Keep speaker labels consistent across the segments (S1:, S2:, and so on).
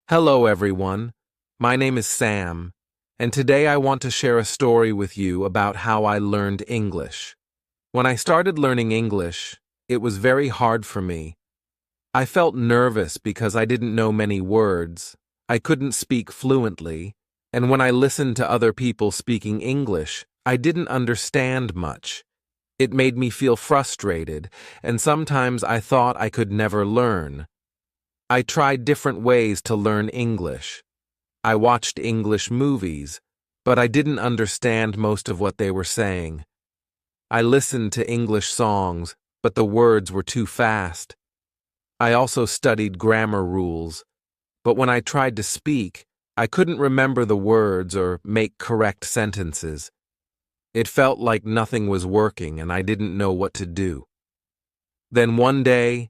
S1: Hello, everyone. My name is Sam, and today I want to share a story with you about how I learned English. When I started learning English, it was very hard for me. I felt nervous because I didn't know many words, I couldn't speak fluently, and when I listened to other people speaking English, I didn't understand much. It made me feel frustrated, and sometimes I thought I could never learn. I tried different ways to learn English. I watched English movies, but I didn't understand most of what they were saying. I listened to English songs, but the words were too fast. I also studied grammar rules, but when I tried to speak, I couldn't remember the words or make correct sentences. It felt like nothing was working and I didn't know what to do. Then one day,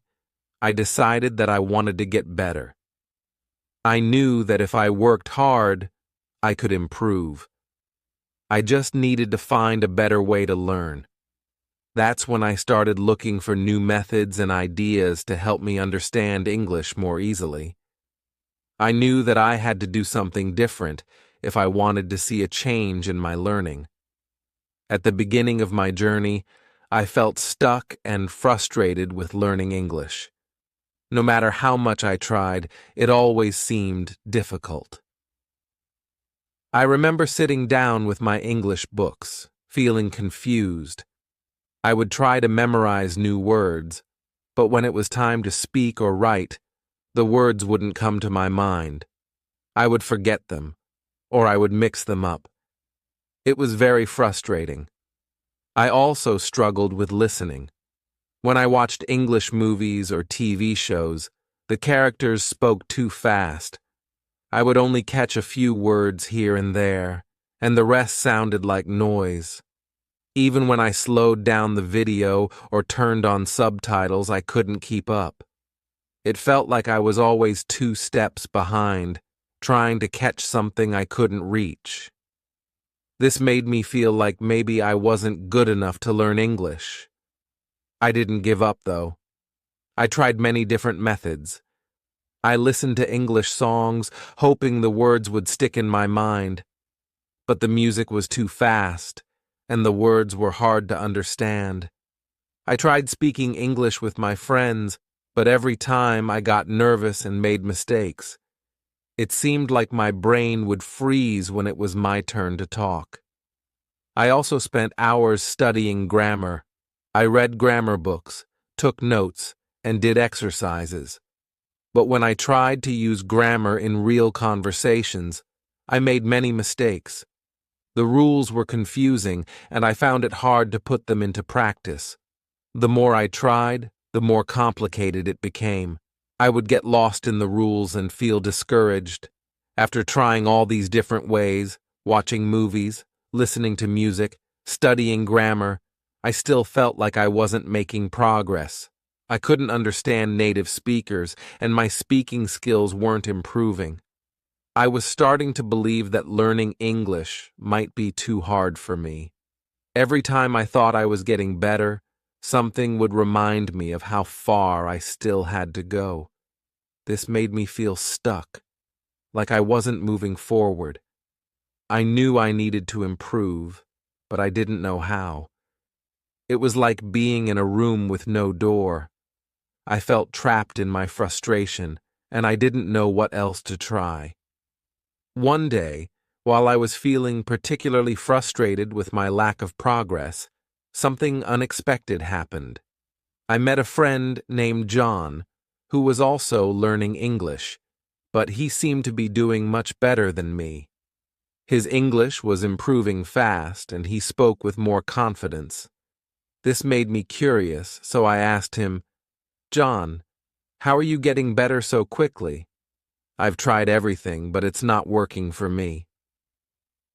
S1: I decided that I wanted to get better. I knew that if I worked hard, I could improve. I just needed to find a better way to learn. That's when I started looking for new methods and ideas to help me understand English more easily. I knew that I had to do something different if I wanted to see a change in my learning. At the beginning of my journey, I felt stuck and frustrated with learning English. No matter how much I tried, it always seemed difficult. I remember sitting down with my English books, feeling confused. I would try to memorize new words, but when it was time to speak or write, the words wouldn't come to my mind. I would forget them, or I would mix them up. It was very frustrating. I also struggled with listening. When I watched English movies or TV shows, the characters spoke too fast. I would only catch a few words here and there, and the rest sounded like noise. Even when I slowed down the video or turned on subtitles, I couldn't keep up. It felt like I was always 2 steps behind, trying to catch something I couldn't reach. This made me feel like maybe I wasn't good enough to learn English. I didn't give up, though. I tried many different methods. I listened to English songs, hoping the words would stick in my mind. But the music was too fast, and the words were hard to understand. I tried speaking English with my friends, but every time I got nervous and made mistakes. It seemed like my brain would freeze when it was my turn to talk. I also spent hours studying grammar. I read grammar books, took notes, and did exercises. But when I tried to use grammar in real conversations, I made many mistakes. The rules were confusing, and I found it hard to put them into practice. The more I tried, the more complicated it became. I would get lost in the rules and feel discouraged. After trying all these different ways, watching movies, listening to music, studying grammar, I still felt like I wasn't making progress. I couldn't understand native speakers, and my speaking skills weren't improving. I was starting to believe that learning English might be too hard for me. Every time I thought I was getting better, something would remind me of how far I still had to go. This made me feel stuck, like I wasn't moving forward. I knew I needed to improve, but I didn't know how. It was like being in a room with no door. I felt trapped in my frustration, and I didn't know what else to try. One day, while I was feeling particularly frustrated with my lack of progress, something unexpected happened. I met a friend named John, who was also learning English, but he seemed to be doing much better than me. His English was improving fast, and he spoke with more confidence. This made me curious, so I asked him, "John, how are you getting better so quickly? I've tried everything, but it's not working for me."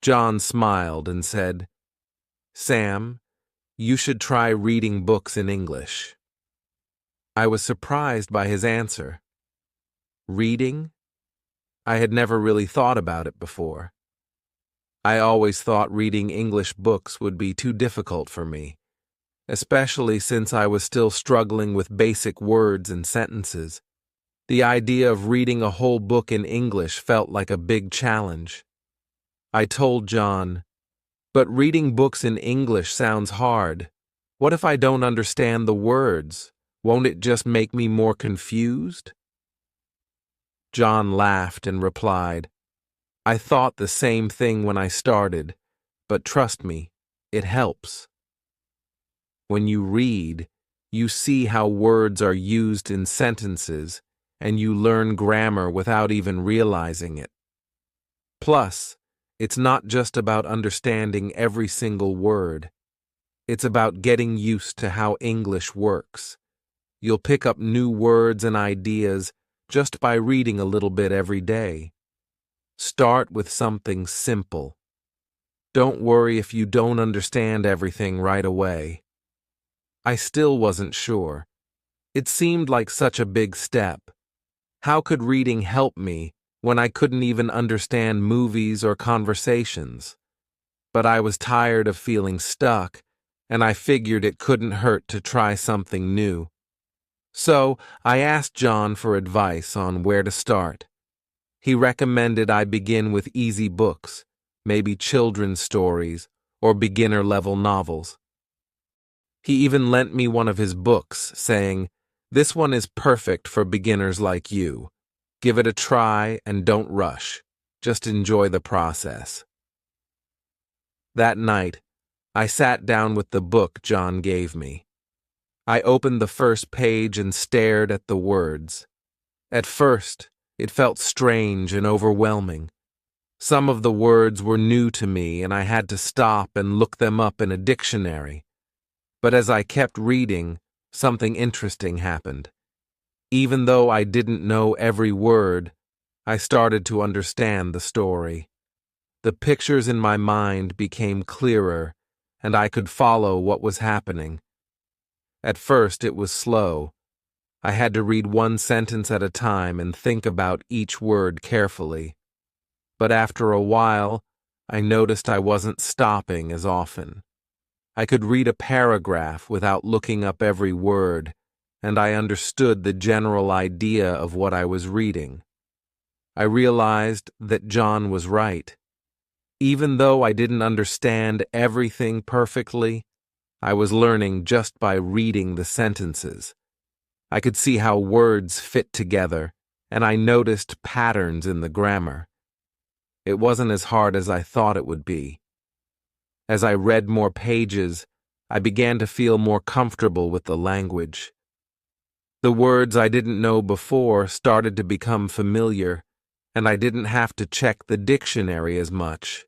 S1: John smiled and said, "Sam, you should try reading books in English." I was surprised by his answer. Reading? I had never really thought about it before. I always thought reading English books would be too difficult for me, especially since I was still struggling with basic words and sentences. The idea of reading a whole book in English felt like a big challenge. I told John, "But reading books in English sounds hard. What if I don't understand the words? Won't it just make me more confused?" John laughed and replied, "I thought the same thing when I started, but trust me, it helps. When you read, you see how words are used in sentences, and you learn grammar without even realizing it. Plus, it's not just about understanding every single word. It's about getting used to how English works. You'll pick up new words and ideas just by reading a little bit every day. Start with something simple. Don't worry if you don't understand everything right away." I still wasn't sure. It seemed like such a big step. How could reading help me when I couldn't even understand movies or conversations? But I was tired of feeling stuck, and I figured it couldn't hurt to try something new. So I asked John for advice on where to start. He recommended I begin with easy books, maybe children's stories or beginner-level novels. He even lent me one of his books, saying, "This one is perfect for beginners like you. Give it a try and don't rush. Just enjoy the process." That night, I sat down with the book John gave me. I opened the first page and stared at the words. At first, it felt strange and overwhelming. Some of the words were new to me, and I had to stop and look them up in a dictionary. But as I kept reading, something interesting happened. Even though I didn't know every word, I started to understand the story. The pictures in my mind became clearer, and I could follow what was happening. At first, it was slow. I had to read one sentence at a time and think about each word carefully. But after a while, I noticed I wasn't stopping as often. I could read a paragraph without looking up every word, and I understood the general idea of what I was reading. I realized that John was right. Even though I didn't understand everything perfectly, I was learning just by reading the sentences. I could see how words fit together, and I noticed patterns in the grammar. It wasn't as hard as I thought it would be. As I read more pages, I began to feel more comfortable with the language. The words I didn't know before started to become familiar, and I didn't have to check the dictionary as much.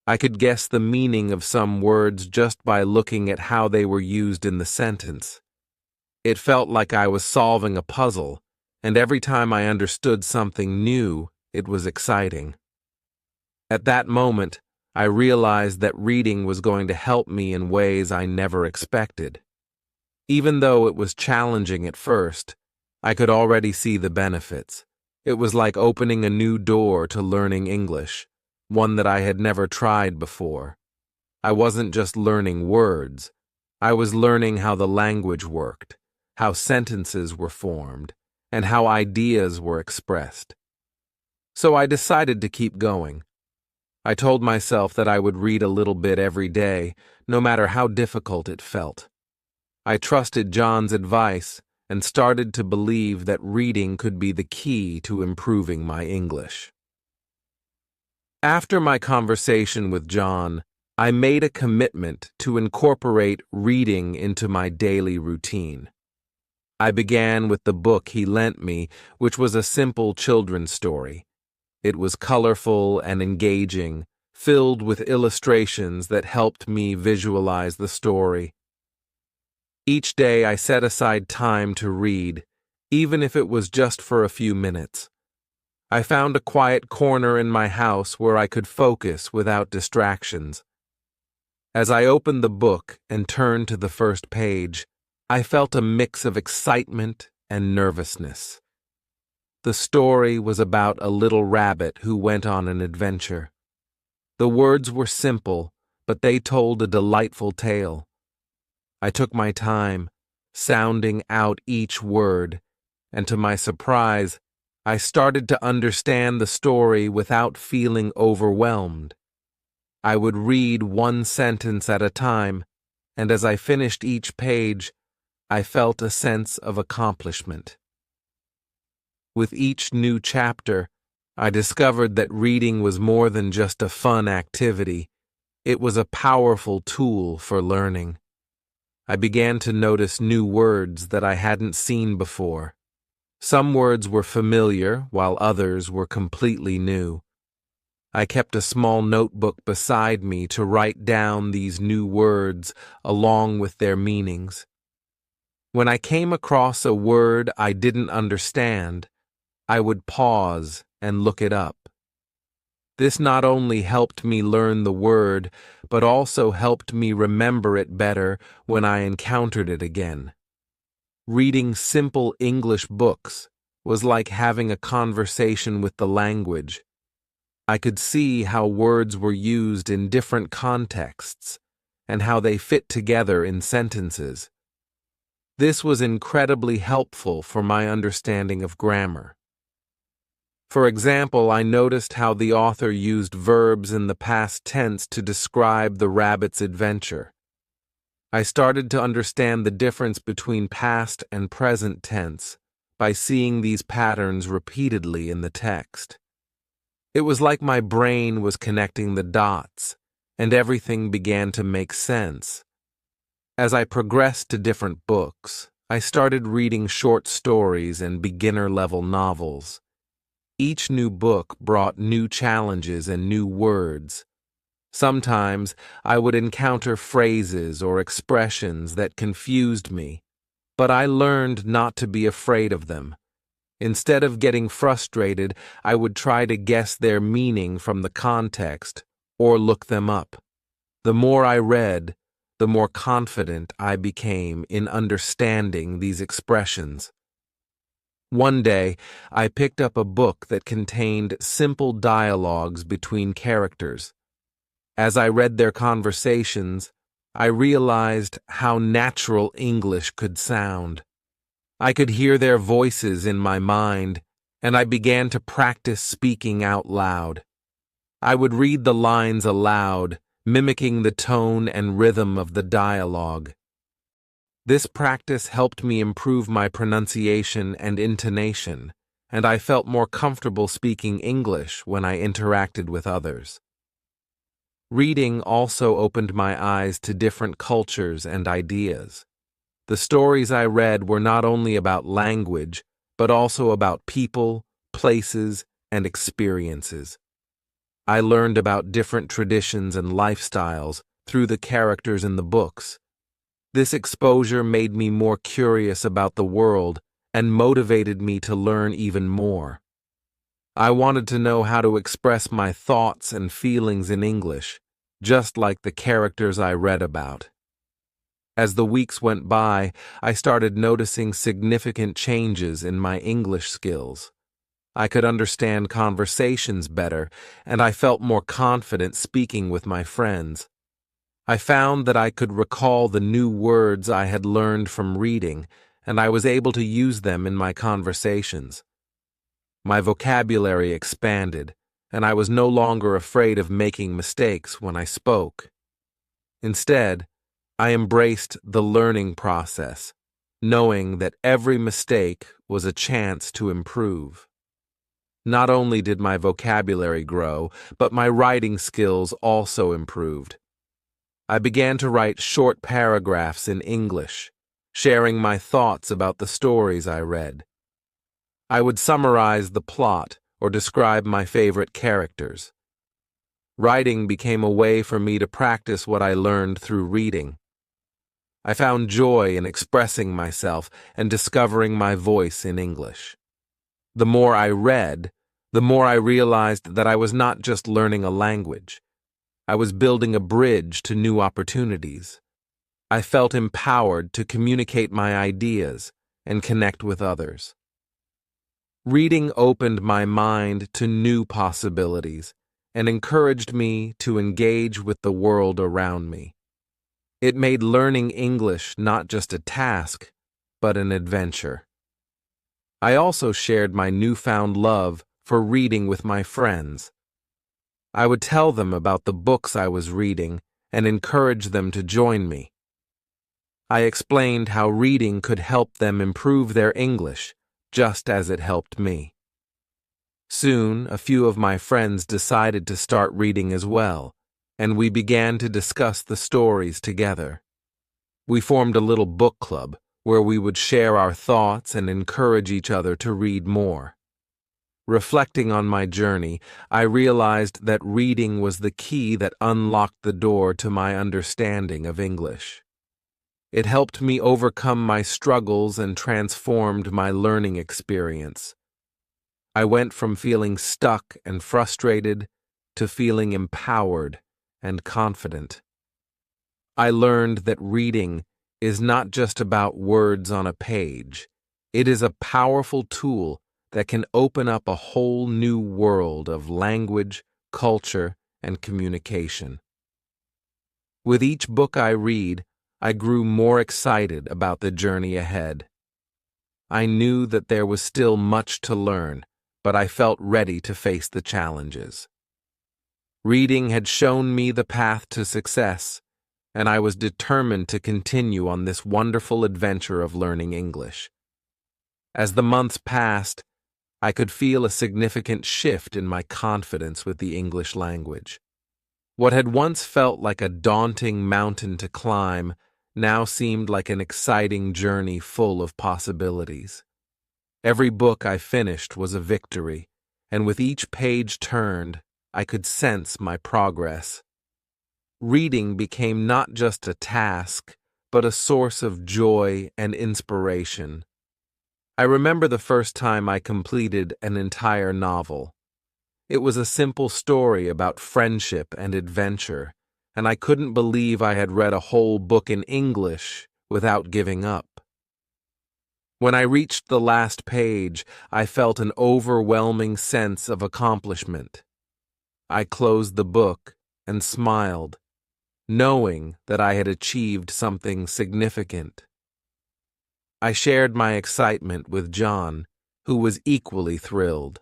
S1: I could guess the meaning of some words just by looking at how they were used in the sentence. It felt like I was solving a puzzle, and every time I understood something new, it was exciting. At that moment, I realized that reading was going to help me in ways I never expected. Even though it was challenging at first, I could already see the benefits. It was like opening a new door to learning English, one that I had never tried before. I wasn't just learning words. I was learning how the language worked, how sentences were formed, and how ideas were expressed. So I decided to keep going. I told myself that I would read a little bit every day, no matter how difficult it felt. I trusted John's advice and started to believe that reading could be the key to improving my English. After my conversation with John, I made a commitment to incorporate reading into my daily routine. I began with the book he lent me, which was a simple children's story. It was colorful and engaging, filled with illustrations that helped me visualize the story. Each day I set aside time to read, even if it was just for a few minutes. I found a quiet corner in my house where I could focus without distractions. As I opened the book and turned to the first page, I felt a mix of excitement and nervousness. The story was about a little rabbit who went on an adventure. The words were simple, but they told a delightful tale. I took my time, sounding out each word, and to my surprise, I started to understand the story without feeling overwhelmed. I would read one sentence at a time, and as I finished each page, I felt a sense of accomplishment. With each new chapter, I discovered that reading was more than just a fun activity. It was a powerful tool for learning. I began to notice new words that I hadn't seen before. Some words were familiar, while others were completely new. I kept a small notebook beside me to write down these new words along with their meanings. When I came across a word I didn't understand, I would pause and look it up. This not only helped me learn the word, but also helped me remember it better when I encountered it again. Reading simple English books was like having a conversation with the language. I could see how words were used in different contexts and how they fit together in sentences. This was incredibly helpful for my understanding of grammar. For example, I noticed how the author used verbs in the past tense to describe the rabbit's adventure. I started to understand the difference between past and present tense by seeing these patterns repeatedly in the text. It was like my brain was connecting the dots, and everything began to make sense. As I progressed to different books, I started reading short stories and beginner-level novels. Each new book brought new challenges and new words. Sometimes I would encounter phrases or expressions that confused me, but I learned not to be afraid of them. Instead of getting frustrated, I would try to guess their meaning from the context or look them up. The more I read, the more confident I became in understanding these expressions. One day, I picked up a book that contained simple dialogues between characters. As I read their conversations, I realized how natural English could sound. I could hear their voices in my mind, and I began to practice speaking out loud. I would read the lines aloud, mimicking the tone and rhythm of the dialogue. This practice helped me improve my pronunciation and intonation, and I felt more comfortable speaking English when I interacted with others. Reading also opened my eyes to different cultures and ideas. The stories I read were not only about language, but also about people, places, and experiences. I learned about different traditions and lifestyles through the characters in the books. This exposure made me more curious about the world and motivated me to learn even more. I wanted to know how to express my thoughts and feelings in English, just like the characters I read about. As the weeks went by, I started noticing significant changes in my English skills. I could understand conversations better, and I felt more confident speaking with my friends. I found that I could recall the new words I had learned from reading, and I was able to use them in my conversations. My vocabulary expanded, and I was no longer afraid of making mistakes when I spoke. Instead, I embraced the learning process, knowing that every mistake was a chance to improve. Not only did my vocabulary grow, but my writing skills also improved. I began to write short paragraphs in English, sharing my thoughts about the stories I read. I would summarize the plot or describe my favorite characters. Writing became a way for me to practice what I learned through reading. I found joy in expressing myself and discovering my voice in English. The more I read, the more I realized that I was not just learning a language. I was building a bridge to new opportunities. I felt empowered to communicate my ideas and connect with others. Reading opened my mind to new possibilities and encouraged me to engage with the world around me. It made learning English not just a task, but an adventure. I also shared my newfound love for reading with my friends. I would tell them about the books I was reading and encourage them to join me. I explained how reading could help them improve their English, just as it helped me. Soon, a few of my friends decided to start reading as well, and we began to discuss the stories together. We formed a little book club where we would share our thoughts and encourage each other to read more. Reflecting on my journey, I realized that reading was the key that unlocked the door to my understanding of English. It helped me overcome my struggles and transformed my learning experience. I went from feeling stuck and frustrated to feeling empowered and confident. I learned that reading is not just about words on a page. It is a powerful tool that can open up a whole new world of language, culture, and communication. With each book I read, I grew more excited about the journey ahead. I knew that there was still much to learn, but I felt ready to face the challenges. Reading had shown me the path to success, and I was determined to continue on this wonderful adventure of learning English. As the months passed, I could feel a significant shift in my confidence with the English language. What had once felt like a daunting mountain to climb now seemed like an exciting journey full of possibilities. Every book I finished was a victory, and with each page turned, I could sense my progress. Reading became not just a task, but a source of joy and inspiration. I remember the first time I completed an entire novel. It was a simple story about friendship and adventure, and I couldn't believe I had read a whole book in English without giving up. When I reached the last page, I felt an overwhelming sense of accomplishment. I closed the book and smiled, knowing that I had achieved something significant. I shared my excitement with John, who was equally thrilled.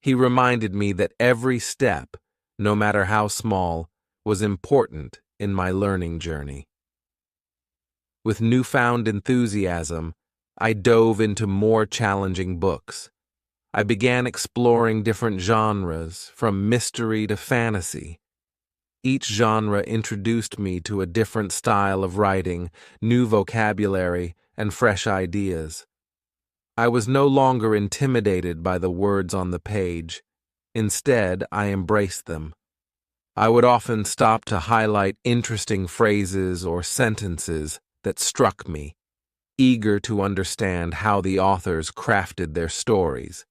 S1: He reminded me that every step, no matter how small, was important in my learning journey. With newfound enthusiasm, I dove into more challenging books. I began exploring different genres, from mystery to fantasy. Each genre introduced me to a different style of writing, new vocabulary, and fresh ideas. I was no longer intimidated by the words on the page. Instead, I embraced them. I would often stop to highlight interesting phrases or sentences that struck me, eager to understand how the authors crafted their stories.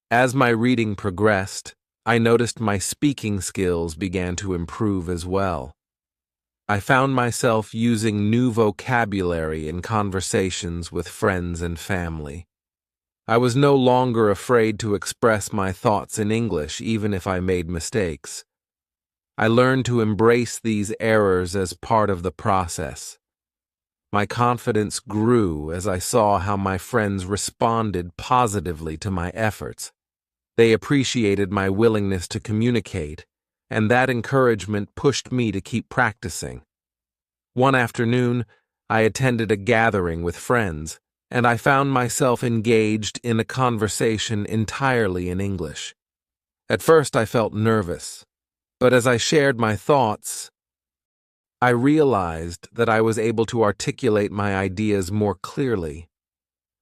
S1: As my reading progressed, I noticed my speaking skills began to improve as well. I found myself using new vocabulary in conversations with friends and family. I was no longer afraid to express my thoughts in English, even if I made mistakes. I learned to embrace these errors as part of the process. My confidence grew as I saw how my friends responded positively to my efforts. They appreciated my willingness to communicate, and that encouragement pushed me to keep practicing. One afternoon, I attended a gathering with friends, and I found myself engaged in a conversation entirely in English. At first, I felt nervous, but as I shared my thoughts, I realized that I was able to articulate my ideas more clearly.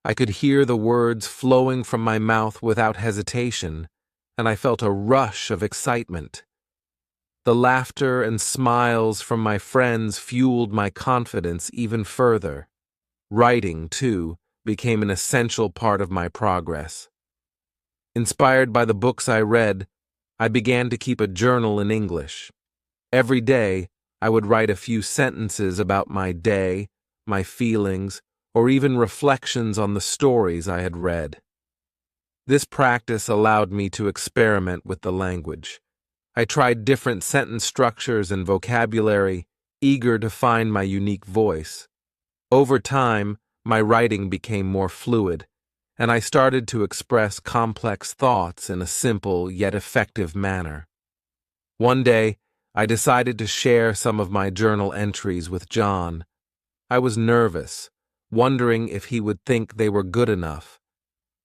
S1: I could hear the words flowing from my mouth without hesitation, and I felt a rush of excitement. The laughter and smiles from my friends fueled my confidence even further. Writing, too, became an essential part of my progress. Inspired by the books I read, I began to keep a journal in English. Every day, I would write a few sentences about my day, my feelings, or even reflections on the stories I had read. This practice allowed me to experiment with the language. I tried different sentence structures and vocabulary, eager to find my unique voice. Over time, my writing became more fluid, and I started to express complex thoughts in a simple yet effective manner. One day, I decided to share some of my journal entries with John. I was nervous, wondering if he would think they were good enough.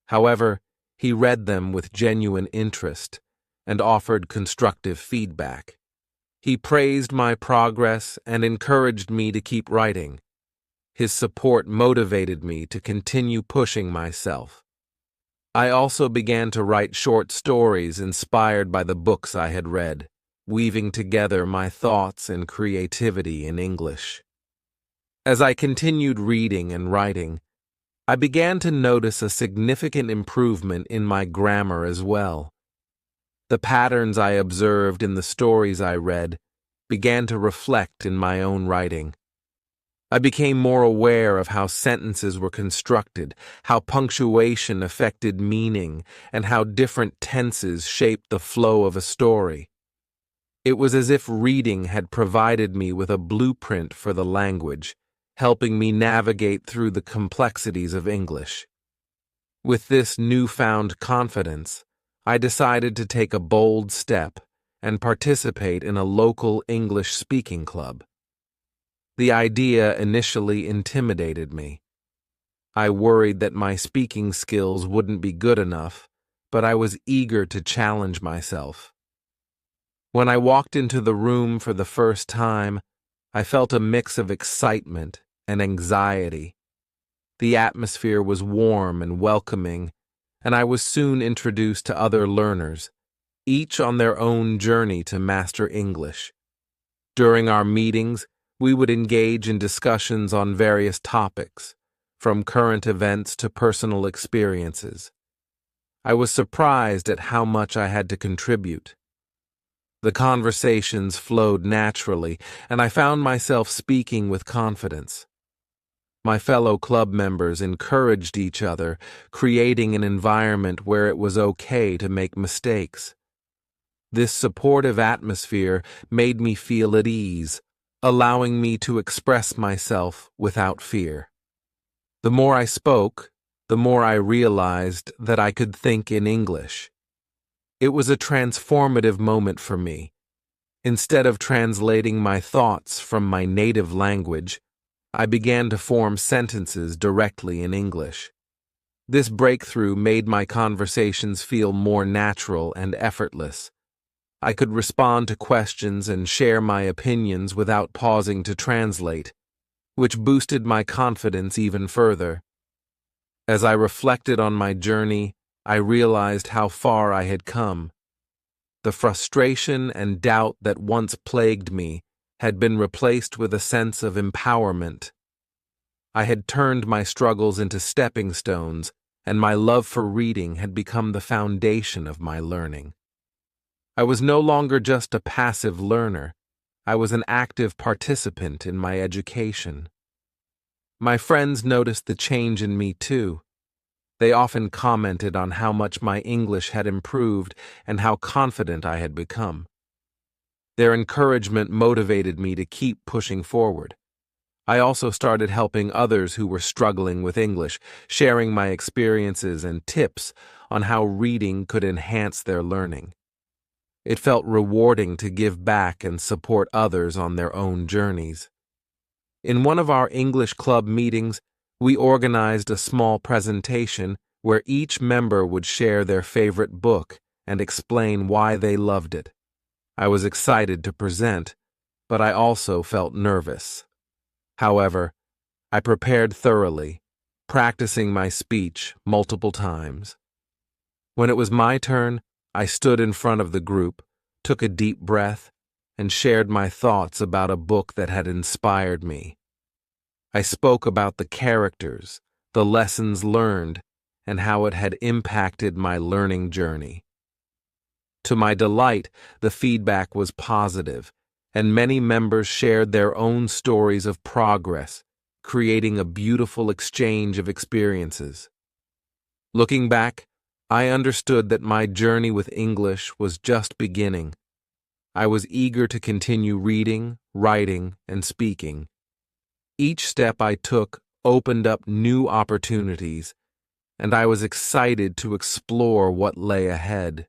S1: However, he read them with genuine interest and offered constructive feedback. He praised my progress and encouraged me to keep writing. His support motivated me to continue pushing myself. I also began to write short stories inspired by the books I had read, weaving together my thoughts and creativity in English. As I continued reading and writing, I began to notice a significant improvement in my grammar as well. The patterns I observed in the stories I read began to reflect in my own writing. I became more aware of how sentences were constructed, how punctuation affected meaning, and how different tenses shaped the flow of a story. It was as if reading had provided me with a blueprint for the language, helping me navigate through the complexities of English. With this newfound confidence, I decided to take a bold step and participate in a local English speaking club. The idea initially intimidated me. I worried that my speaking skills wouldn't be good enough, but I was eager to challenge myself. When I walked into the room for the first time, I felt a mix of excitement and anxiety. The atmosphere was warm and welcoming, and I was soon introduced to other learners, each on their own journey to master English. During our meetings, we would engage in discussions on various topics, from current events to personal experiences. I was surprised at how much I had to contribute. The conversations flowed naturally, and I found myself speaking with confidence. My fellow club members encouraged each other, creating an environment where it was okay to make mistakes. This supportive atmosphere made me feel at ease, allowing me to express myself without fear. The more I spoke, the more I realized that I could think in English. It was a transformative moment for me. Instead of translating my thoughts from my native language, I began to form sentences directly in English. This breakthrough made my conversations feel more natural and effortless. I could respond to questions and share my opinions without pausing to translate, which boosted my confidence even further. As I reflected on my journey, I realized how far I had come. The frustration and doubt that once plagued me had been replaced with a sense of empowerment. I had turned my struggles into stepping stones, and my love for reading had become the foundation of my learning. I was no longer just a passive learner. I was an active participant in my education. My friends noticed the change in me too. They often commented on how much my English had improved and how confident I had become. Their encouragement motivated me to keep pushing forward. I also started helping others who were struggling with English, sharing my experiences and tips on how reading could enhance their learning. It felt rewarding to give back and support others on their own journeys. In one of our English club meetings, we organized a small presentation where each member would share their favorite book and explain why they loved it. I was excited to present, but I also felt nervous. However, I prepared thoroughly, practicing my speech multiple times. When it was my turn, I stood in front of the group, took a deep breath, and shared my thoughts about a book that had inspired me. I spoke about the characters, the lessons learned, and how it had impacted my learning journey. To my delight, the feedback was positive, and many members shared their own stories of progress, creating a beautiful exchange of experiences. Looking back, I understood that my journey with English was just beginning. I was eager to continue reading, writing, and speaking. Each step I took opened up new opportunities, and I was excited to explore what lay ahead.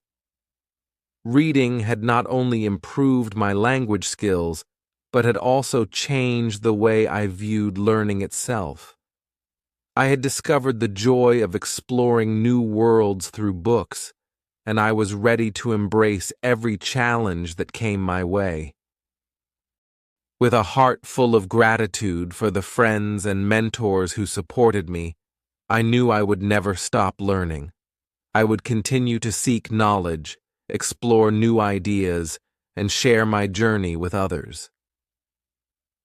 S1: Reading had not only improved my language skills, but had also changed the way I viewed learning itself. I had discovered the joy of exploring new worlds through books, and I was ready to embrace every challenge that came my way. With a heart full of gratitude for the friends and mentors who supported me, I knew I would never stop learning. I would continue to seek knowledge, explore new ideas, and share my journey with others.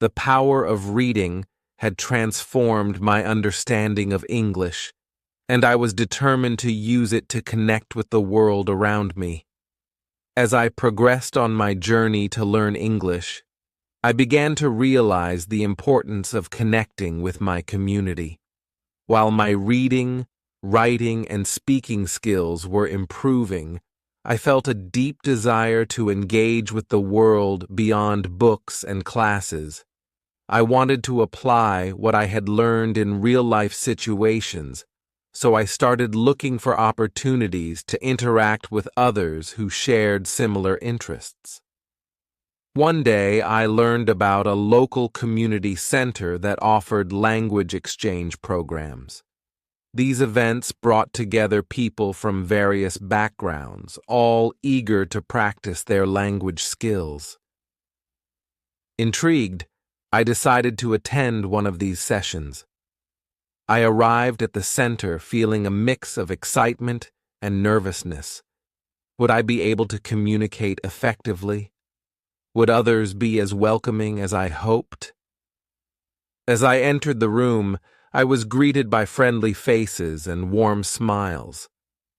S1: The power of reading had transformed my understanding of English, and I was determined to use it to connect with the world around me. As I progressed on my journey to learn English, I began to realize the importance of connecting with my community. While my reading, writing, and speaking skills were improving, I felt a deep desire to engage with the world beyond books and classes. I wanted to apply what I had learned in real-life situations, so I started looking for opportunities to interact with others who shared similar interests. One day, I learned about a local community center that offered language exchange programs. These events brought together people from various backgrounds, all eager to practice their language skills. Intrigued, I decided to attend one of these sessions. I arrived at the center feeling a mix of excitement and nervousness. Would I be able to communicate effectively? Would others be as welcoming as I hoped? As I entered the room, I was greeted by friendly faces and warm smiles.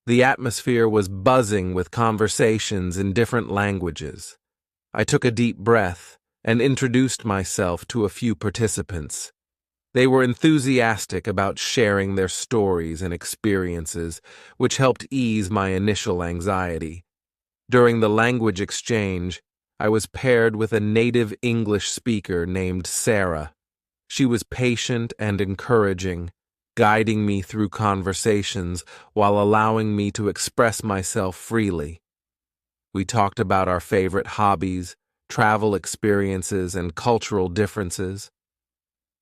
S1: The atmosphere was buzzing with conversations in different languages. I took a deep breath and introduced myself to a few participants. They were enthusiastic about sharing their stories and experiences, which helped ease my initial anxiety. During the language exchange, I was paired with a native English speaker named Sarah. She was patient and encouraging, guiding me through conversations while allowing me to express myself freely. We talked about our favorite hobbies, travel experiences, and cultural differences.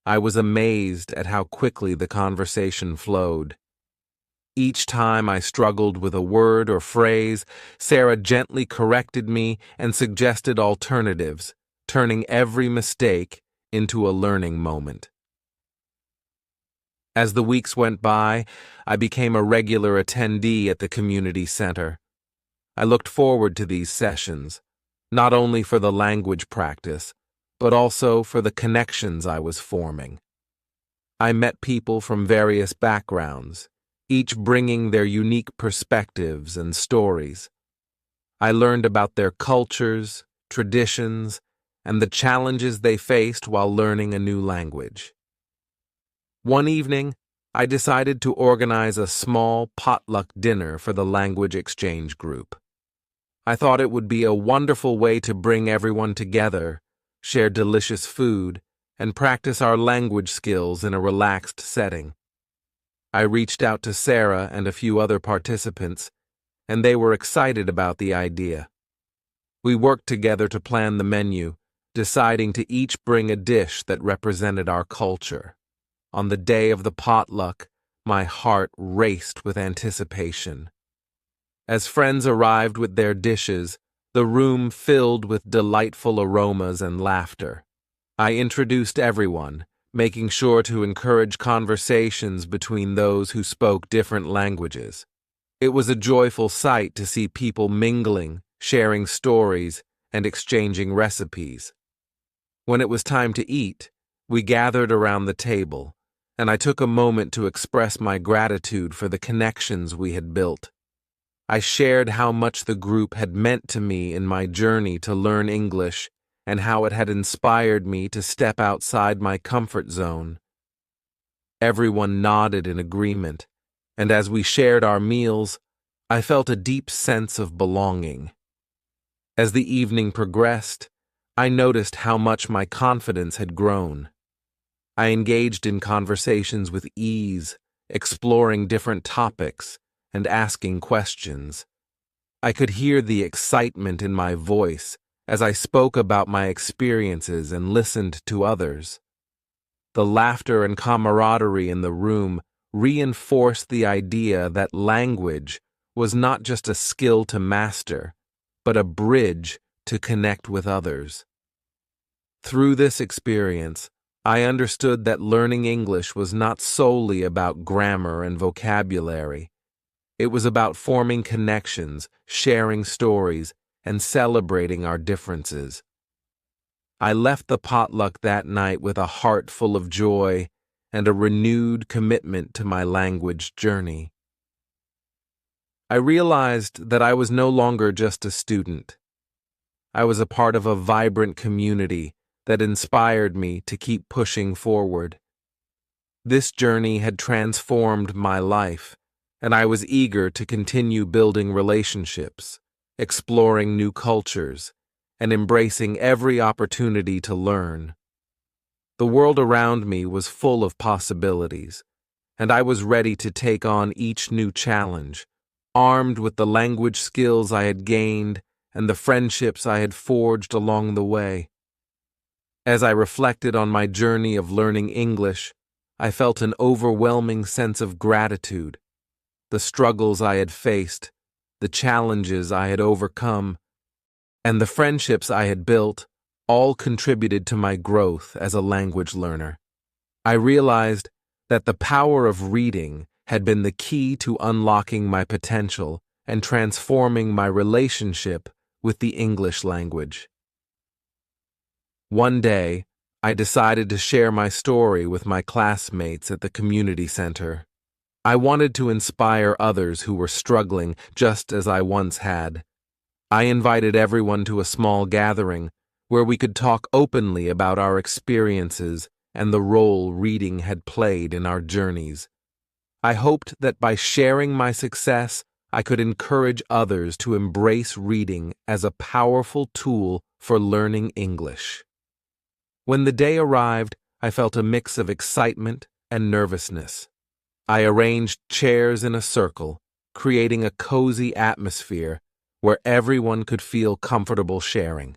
S1: I was amazed at how quickly the conversation flowed. Each time I struggled with a word or phrase, Sarah gently corrected me and suggested alternatives, turning every mistake into a learning moment. As the weeks went by, I became a regular attendee at the community center. I looked forward to these sessions, not only for the language practice, but also for the connections I was forming. I met people from various backgrounds, each bringing their unique perspectives and stories. I learned about their cultures, traditions, and the challenges they faced while learning a new language. One evening, I decided to organize a small potluck dinner for the language exchange group. I thought it would be a wonderful way to bring everyone together, share delicious food, and practice our language skills in a relaxed setting. I reached out to Sarah and a few other participants, and they were excited about the idea. We worked together to plan the menu, deciding to each bring a dish that represented our culture. On the day of the potluck, my heart raced with anticipation. As friends arrived with their dishes, the room filled with delightful aromas and laughter. I introduced everyone, making sure to encourage conversations between those who spoke different languages. It was a joyful sight to see people mingling, sharing stories, and exchanging recipes. When it was time to eat, we gathered around the table, and I took a moment to express my gratitude for the connections we had built. I shared how much the group had meant to me in my journey to learn English and how it had inspired me to step outside my comfort zone. Everyone nodded in agreement, and as we shared our meals, I felt a deep sense of belonging. As the evening progressed, I noticed how much my confidence had grown. I engaged in conversations with ease, exploring different topics and asking questions. I could hear the excitement in my voice as I spoke about my experiences and listened to others. The laughter and camaraderie in the room reinforced the idea that language was not just a skill to master, but a bridge to connect with others. Through this experience, I understood that learning English was not solely about grammar and vocabulary. It was about forming connections, sharing stories, and celebrating our differences. I left the potluck that night with a heart full of joy and a renewed commitment to my language journey. I realized that I was no longer just a student. I was a part of a vibrant community that inspired me to keep pushing forward. This journey had transformed my life, and I was eager to continue building relationships, exploring new cultures, and embracing every opportunity to learn. The world around me was full of possibilities, and I was ready to take on each new challenge, armed with the language skills I had gained and the friendships I had forged along the way. As I reflected on my journey of learning English, I felt an overwhelming sense of gratitude. The struggles I had faced, the challenges I had overcome, and the friendships I had built all contributed to my growth as a language learner. I realized that the power of reading had been the key to unlocking my potential and transforming my relationship with the English language. One day, I decided to share my story with my classmates at the community center. I wanted to inspire others who were struggling just as I once had. I invited everyone to a small gathering where we could talk openly about our experiences and the role reading had played in our journeys. I hoped that by sharing my success, I could encourage others to embrace reading as a powerful tool for learning English. When the day arrived, I felt a mix of excitement and nervousness. I arranged chairs in a circle, creating a cozy atmosphere where everyone could feel comfortable sharing.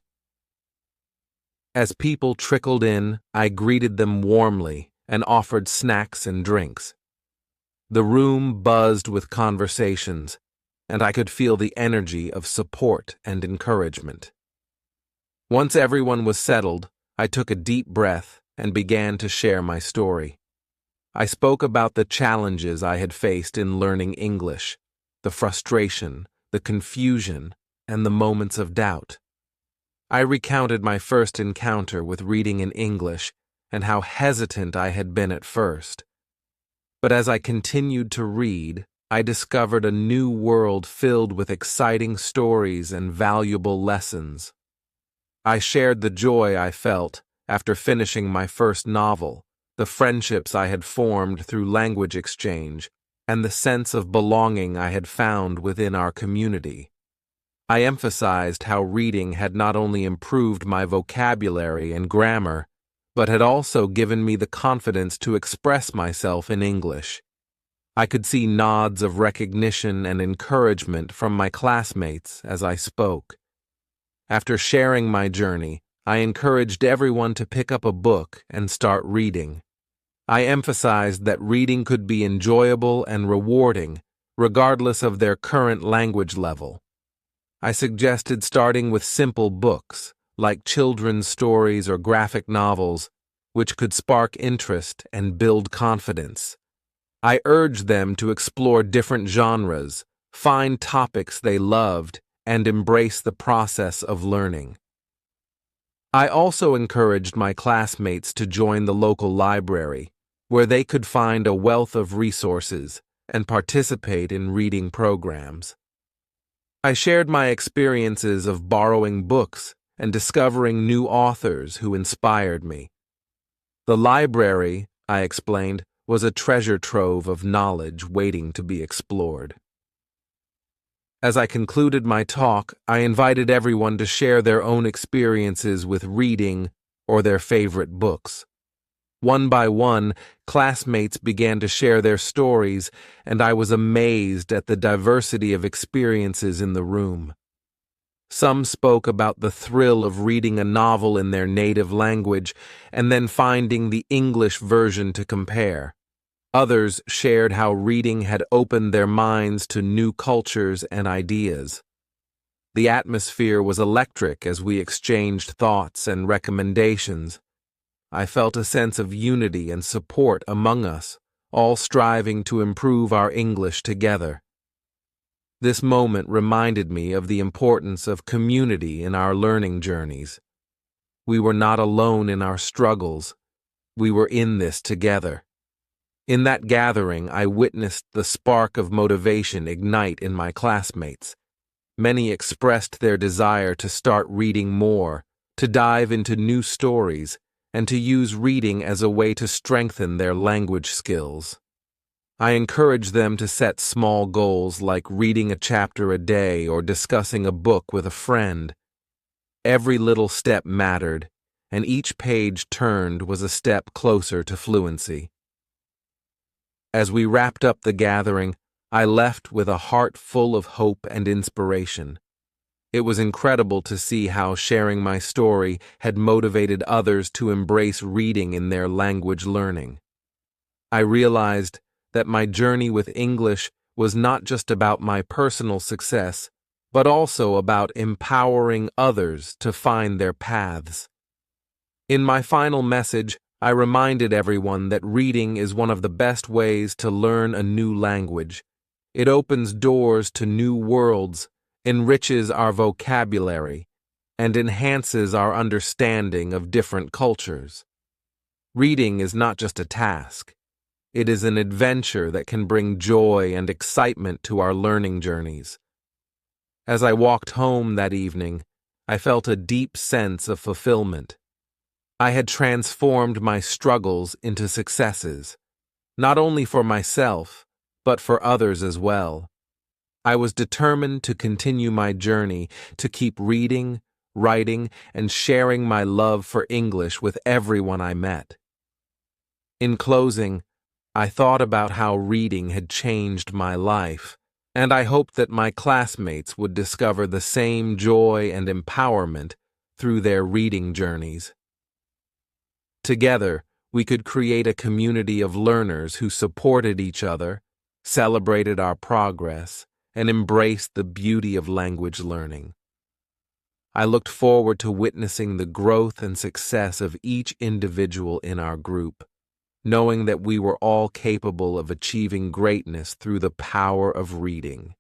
S1: As people trickled in, I greeted them warmly and offered snacks and drinks. The room buzzed with conversations, and I could feel the energy of support and encouragement. Once everyone was settled, I took a deep breath and began to share my story. I spoke about the challenges I had faced in learning English, the frustration, the confusion, and the moments of doubt. I recounted my first encounter with reading in English and how hesitant I had been at first. But as I continued to read, I discovered a new world filled with exciting stories and valuable lessons. I shared the joy I felt after finishing my first novel, the friendships I had formed through language exchange, and the sense of belonging I had found within our community. I emphasized how reading had not only improved my vocabulary and grammar, but had also given me the confidence to express myself in English. I could see nods of recognition and encouragement from my classmates as I spoke. After sharing my journey, I encouraged everyone to pick up a book and start reading. I emphasized that reading could be enjoyable and rewarding, regardless of their current language level. I suggested starting with simple books, like children's stories or graphic novels, which could spark interest and build confidence. I urged them to explore different genres, find topics they loved, and embrace the process of learning. I also encouraged my classmates to join the local library, where they could find a wealth of resources and participate in reading programs. I shared my experiences of borrowing books and discovering new authors who inspired me. The library, I explained, was a treasure trove of knowledge waiting to be explored. As I concluded my talk, I invited everyone to share their own experiences with reading or their favorite books. One by one, classmates began to share their stories, and I was amazed at the diversity of experiences in the room. Some spoke about the thrill of reading a novel in their native language and then finding the English version to compare. Others shared how reading had opened their minds to new cultures and ideas. The atmosphere was electric as we exchanged thoughts and recommendations. I felt a sense of unity and support among us, all striving to improve our English together. This moment reminded me of the importance of community in our learning journeys. We were not alone in our struggles. We were in this together. In that gathering, I witnessed the spark of motivation ignite in my classmates. Many expressed their desire to start reading more, to dive into new stories, and to use reading as a way to strengthen their language skills. I encourage them to set small goals like reading a chapter a day or discussing a book with a friend. Every little step mattered, and each page turned was a step closer to fluency. As we wrapped up the gathering, I left with a heart full of hope and inspiration. It was incredible to see how sharing my story had motivated others to embrace reading in their language learning. I realized that my journey with English was not just about my personal success, but also about empowering others to find their paths. In my final message, I reminded everyone that reading is one of the best ways to learn a new language. It opens doors to new worlds, enriches our vocabulary, and enhances our understanding of different cultures. Reading is not just a task. It is an adventure that can bring joy and excitement to our learning journeys. As I walked home that evening, I felt a deep sense of fulfillment. I had transformed my struggles into successes, not only for myself, but for others as well. I was determined to continue my journey, to keep reading, writing, and sharing my love for English with everyone I met. In closing, I thought about how reading had changed my life, and I hoped that my classmates would discover the same joy and empowerment through their reading journeys. Together, we could create a community of learners who supported each other, celebrated our progress, and embraced the beauty of language learning. I looked forward to witnessing the growth and success of each individual in our group, knowing that we were all capable of achieving greatness through the power of reading.